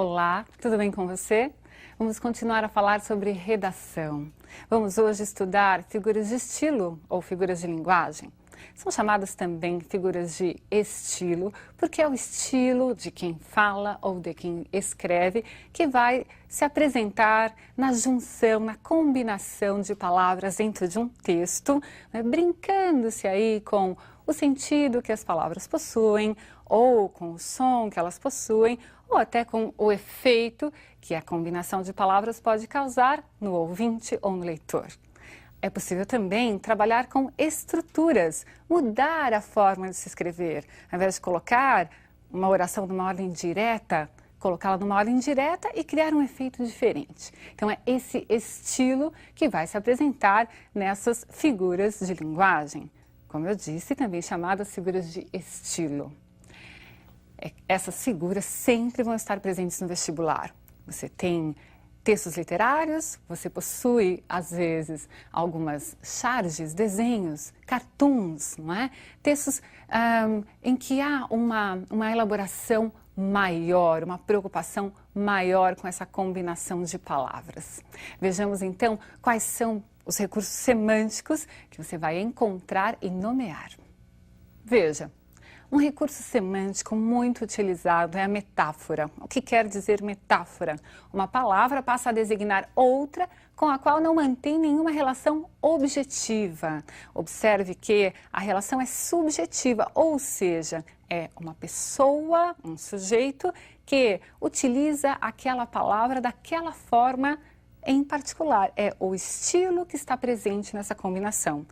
Olá, tudo bem com você? Vamos continuar a falar sobre redação. Vamos hoje estudar figuras de estilo ou figuras de linguagem. São chamadas também figuras de estilo, porque é o estilo de quem fala ou de quem escreve que vai se apresentar na junção, na combinação de palavras dentro de um texto, né, brincando-se aí com o sentido que as palavras possuem, ou com o som que elas possuem, ou até com o efeito que a combinação de palavras pode causar no ouvinte ou no leitor. É possível também trabalhar com estruturas, mudar a forma de se escrever. Ao invés de colocar uma oração numa ordem direta, colocá-la numa ordem direta e criar um efeito diferente. Então é esse estilo que vai se apresentar nessas figuras de linguagem. Como eu disse, também chamadas figuras de estilo. Essas figuras sempre vão estar presentes no vestibular. Você tem textos literários, você possui, às vezes, algumas charges, desenhos, cartoons, não é? Textos em que há uma elaboração maior, uma preocupação maior com essa combinação de palavras. Vejamos, então, quais são os recursos semânticos que você vai encontrar e nomear. Veja. Um recurso semântico muito utilizado é a metáfora. O que quer dizer metáfora? Uma palavra passa a designar outra com a qual não mantém nenhuma relação objetiva. Observe que a relação é subjetiva, ou seja, é uma pessoa, um sujeito, que utiliza aquela palavra daquela forma em particular. É o estilo que está presente nessa combinação.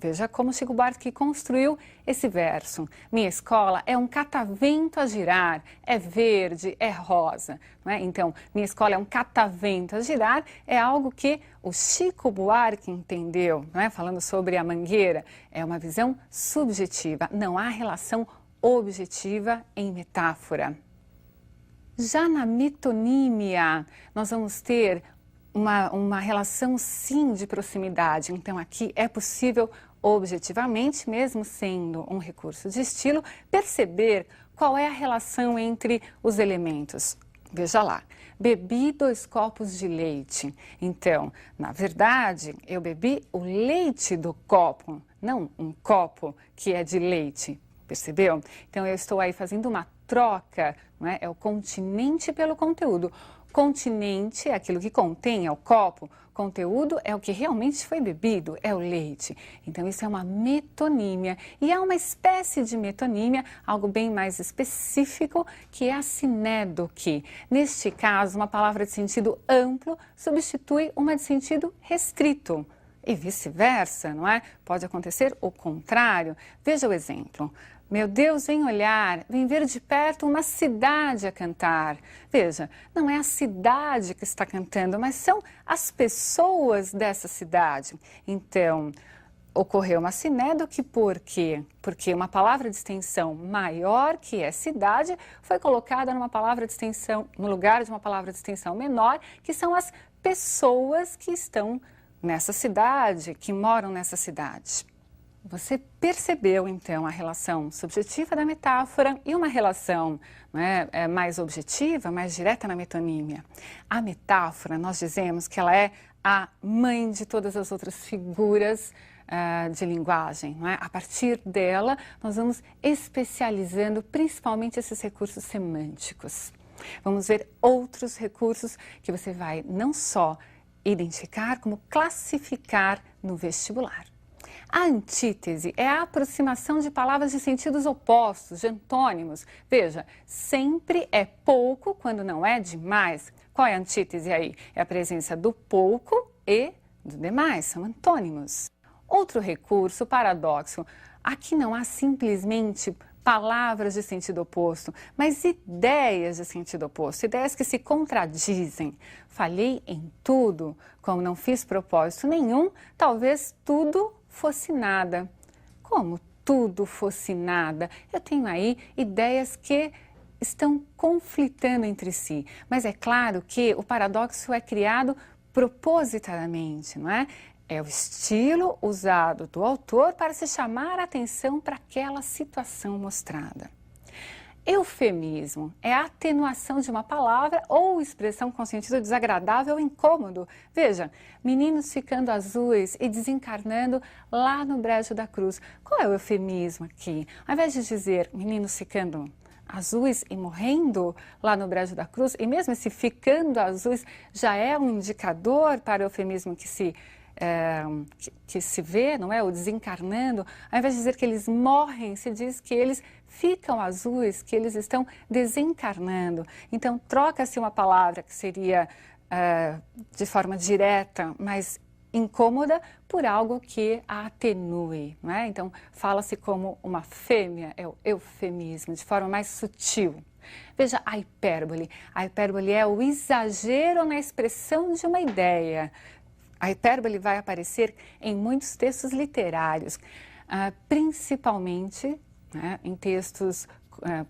Veja como Chico Buarque construiu esse verso. Minha escola é um catavento a girar, é verde, é rosa. Não é? Então, minha escola é um catavento a girar, é algo que o Chico Buarque entendeu, não é? Falando sobre a mangueira, é uma visão subjetiva, não há relação objetiva em metáfora. Já na metonímia, nós vamos ter uma relação sim de proximidade, então aqui é possível objetivamente, mesmo sendo um recurso de estilo, perceber qual é a relação entre os elementos. Veja lá, bebi 2 copos de leite. Então, na verdade, eu bebi o leite do copo, não um copo que é de leite. Percebeu? Então, eu estou aí fazendo uma troca, não é? É o continente pelo conteúdo. Continente é aquilo que contém, é o copo. Conteúdo é o que realmente foi bebido, é o leite. Então, isso é uma metonímia. E há uma espécie de metonímia, algo bem mais específico, que é a sinédoque. Neste caso, uma palavra de sentido amplo substitui uma de sentido restrito. E vice-versa, não é? Pode acontecer o contrário. Veja o exemplo. Meu Deus, vem olhar, vem ver de perto uma cidade a cantar. Veja, não é a cidade que está cantando, mas são as pessoas dessa cidade. Então, ocorreu uma sinédoque por quê? Porque uma palavra de extensão maior, que é cidade, foi colocada numa palavra de extensão, no lugar de uma palavra de extensão menor, que são as pessoas que estão nessa cidade, que moram nessa cidade. Você percebeu, então, a relação subjetiva da metáfora e uma relação mais objetiva, mais direta na metonímia. A metáfora, nós dizemos que ela é a mãe de todas as outras figuras de linguagem. Não é? A partir dela, nós vamos especializando principalmente esses recursos semânticos. Vamos ver outros recursos que você vai não só identificar, como classificar no vestibular. A antítese é a aproximação de palavras de sentidos opostos, de antônimos. Veja, sempre é pouco quando não é demais. Qual é a antítese aí? É a presença do pouco e do demais, são antônimos. Outro recurso, paradoxo. Aqui não há simplesmente palavras de sentido oposto, mas ideias de sentido oposto, ideias que se contradizem. Falhei em tudo, como não fiz propósito nenhum, talvez tudo fosse nada. Como tudo fosse nada? Eu tenho aí ideias que estão conflitando entre si, mas é claro que o paradoxo é criado propositadamente, não é? É o estilo usado do autor para se chamar a atenção para aquela situação mostrada. Eufemismo é a atenuação de uma palavra ou expressão com sentido desagradável ou incômodo. Veja, meninos ficando azuis e desencarnando lá no Brejo da Cruz. Qual é o eufemismo aqui? Ao invés de dizer meninos ficando azuis e morrendo lá no Brejo da Cruz, e mesmo esse ficando azuis já é um indicador para o eufemismo que se vê, não é? O desencarnando, ao invés de dizer que eles morrem, se diz que eles ficam azuis, que eles estão desencarnando. Então, troca-se uma palavra que seria de forma direta, mas incômoda, por algo que a atenue, não é? Então, fala-se como uma fêmea, é o eufemismo, de forma mais sutil. Veja a hipérbole. A hipérbole é o exagero na expressão de uma ideia. A hipérbole vai aparecer em muitos textos literários, principalmente, né, em textos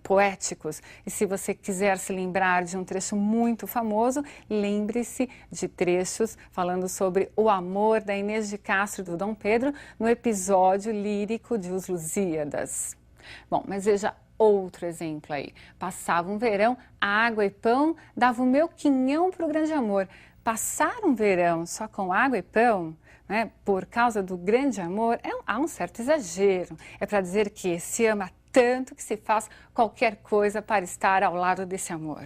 poéticos. E se você quiser se lembrar de um trecho muito famoso, lembre-se de trechos falando sobre o amor da Inês de Castro e do Dom Pedro no episódio lírico de Os Lusíadas. Bom, mas veja outro exemplo aí. Passava um verão, água e pão, dava o meu quinhão para o grande amor. Passar um verão só com água e pão, né, por causa do grande amor, há um certo exagero. É para dizer que se ama tanto que se faz qualquer coisa para estar ao lado desse amor.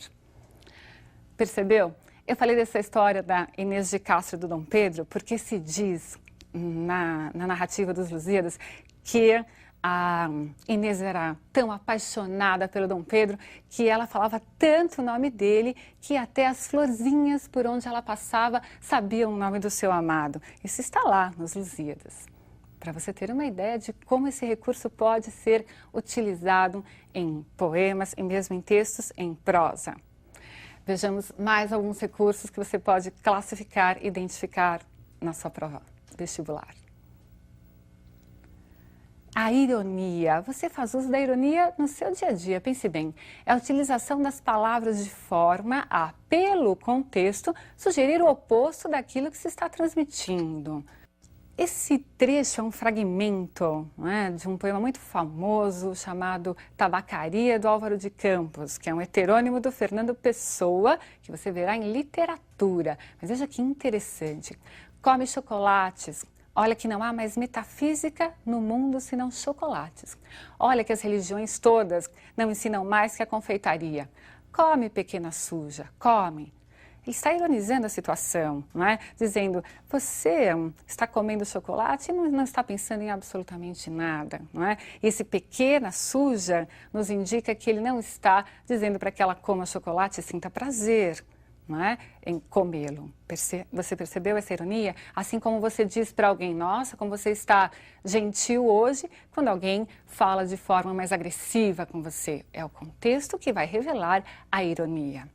Percebeu? Eu falei dessa história da Inês de Castro e do Dom Pedro porque se diz na narrativa dos Lusíadas que a Inês era tão apaixonada pelo Dom Pedro que ela falava tanto o nome dele que até as florzinhas por onde ela passava sabiam o nome do seu amado. Isso está lá nos Lusíadas, para você ter uma ideia de como esse recurso pode ser utilizado em poemas e mesmo em textos em prosa. Vejamos mais alguns recursos que você pode classificar e identificar na sua prova vestibular. A ironia. Você faz uso da ironia no seu dia a dia. Pense bem, é a utilização das palavras de forma a, pelo contexto, sugerir o oposto daquilo que se está transmitindo. Esse trecho é um fragmento, não é, de um poema muito famoso chamado Tabacaria, do Álvaro de Campos, que é um heterônimo do Fernando Pessoa, que você verá em literatura. Mas veja que interessante. Come chocolates. Olha que não há mais metafísica no mundo senão chocolates. Olha que as religiões todas não ensinam mais que a confeitaria. Come, pequena suja, come. Ele está ironizando a situação, não é? Dizendo, você está comendo chocolate e não está pensando em absolutamente nada, não é? E esse pequena suja nos indica que ele não está dizendo para que ela coma chocolate e sinta prazer, não é? Em comê-lo. Você percebeu essa ironia? Assim como você diz para alguém, nossa, como você está gentil hoje, quando alguém fala de forma mais agressiva com você. É o contexto que vai revelar a ironia.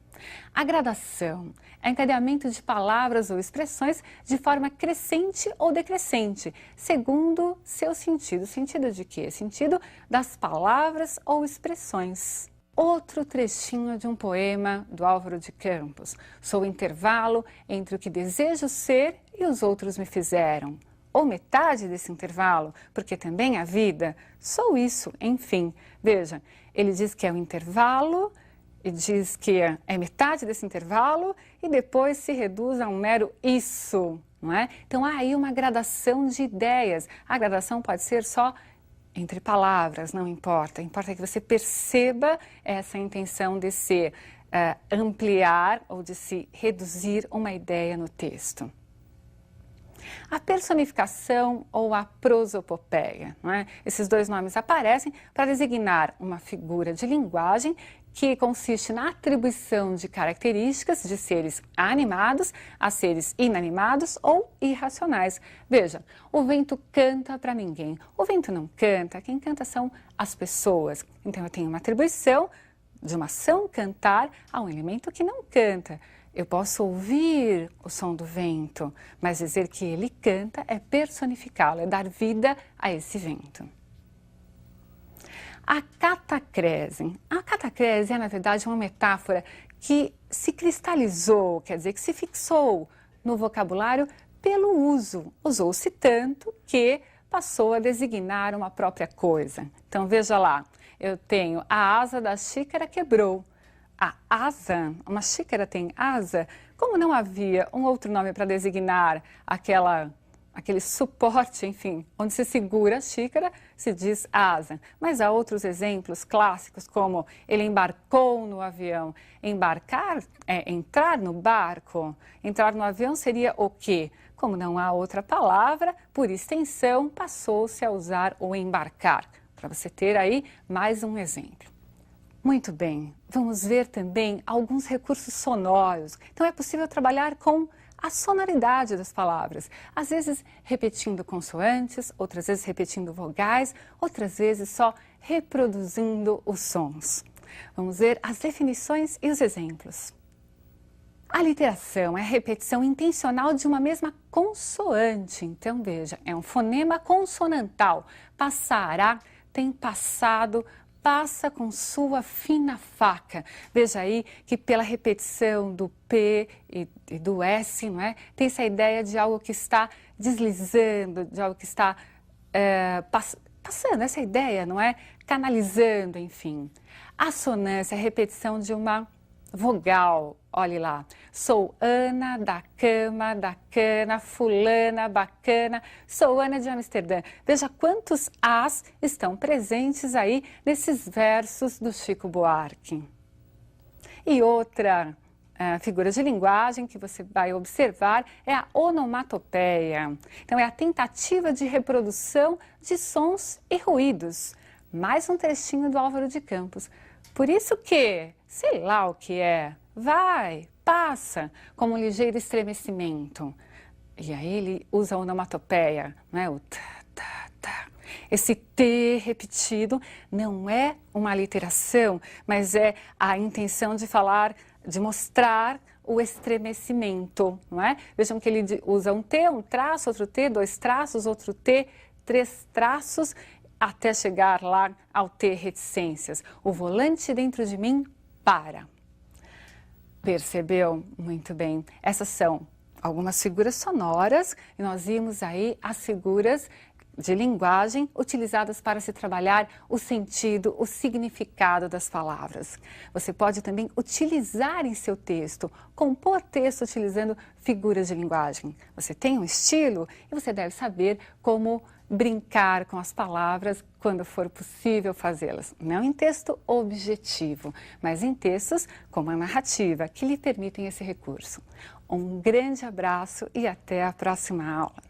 A gradação é encadeamento de palavras ou expressões de forma crescente ou decrescente, segundo seu sentido. Sentido de quê? Sentido das palavras ou expressões. Outro trechinho de um poema do Álvaro de Campos. Sou o intervalo entre o que desejo ser e os outros me fizeram. Ou metade desse intervalo, porque também a vida, sou isso, enfim. Veja, ele diz que é o intervalo, e diz que é metade desse intervalo e depois se reduz a um mero isso, não é? Então há aí uma gradação de ideias. A gradação pode ser só entre palavras, não importa. Importa que você perceba essa intenção de se ampliar ou de se reduzir uma ideia no texto. A personificação ou a prosopopeia, não é? Esses dois nomes aparecem para designar uma figura de linguagem que consiste na atribuição de características de seres animados a seres inanimados ou irracionais. Veja, o vento canta para ninguém. O vento não canta, quem canta são as pessoas. Então eu tenho uma atribuição de uma ação cantar a um elemento que não canta. Eu posso ouvir o som do vento, mas dizer que ele canta é personificá-lo, é dar vida a esse vento. A catacrese. A catacrese é, na verdade, uma metáfora que se cristalizou, quer dizer, que se fixou no vocabulário pelo uso. Usou-se tanto que passou a designar uma própria coisa. Então veja lá, eu tenho a asa da xícara quebrou. A asa, uma xícara tem asa? Como não havia um outro nome para designar aquele suporte, enfim, onde se segura a xícara, se diz asa. Mas há outros exemplos clássicos, como ele embarcou no avião. Embarcar é entrar no barco. Entrar no avião seria o quê? Como não há outra palavra, por extensão, passou-se a usar o embarcar. Para você ter aí mais um exemplo. Muito bem, vamos ver também alguns recursos sonoros. Então é possível trabalhar com a sonoridade das palavras. Às vezes repetindo consoantes, outras vezes repetindo vogais, outras vezes só reproduzindo os sons. Vamos ver as definições e os exemplos. A literação é a repetição intencional de uma mesma consoante. Então veja, é um fonema consonantal. Passará, tem passado, passa com sua fina faca. Veja aí que pela repetição do P e do S, não é? Tem essa ideia de algo que está deslizando, de algo que está passando, essa ideia, não é? Canalizando, enfim. Assonância é a repetição de uma vogal. Olhe lá, sou Ana da cama, da cana, fulana, bacana, sou Ana de Amsterdã. Veja quantos as estão presentes aí nesses versos do Chico Buarque. E outra figura de linguagem que você vai observar é a onomatopeia. Então é a tentativa de reprodução de sons e ruídos. Mais um trechinho do Álvaro de Campos. Por isso que, sei lá o que é, vai, passa, como um ligeiro estremecimento. E aí ele usa a onomatopeia, não é? O tá, tá, tá. Esse T repetido não é uma aliteração, mas é a intenção de falar, de mostrar o estremecimento, não é? Vejam que ele usa um T, um traço, outro T, dois traços, outro T, três traços, até chegar lá ao T reticências. O volante dentro de mim para. Percebeu? Muito bem. Essas são algumas figuras sonoras e nós vimos aí as figuras de linguagem utilizadas para se trabalhar o sentido, o significado das palavras. Você pode também utilizar em seu texto, compor texto utilizando figuras de linguagem. Você tem um estilo e você deve saber como brincar com as palavras quando for possível fazê-las. Não em texto objetivo, mas em textos como a narrativa, que lhe permitem esse recurso. Um grande abraço e até a próxima aula.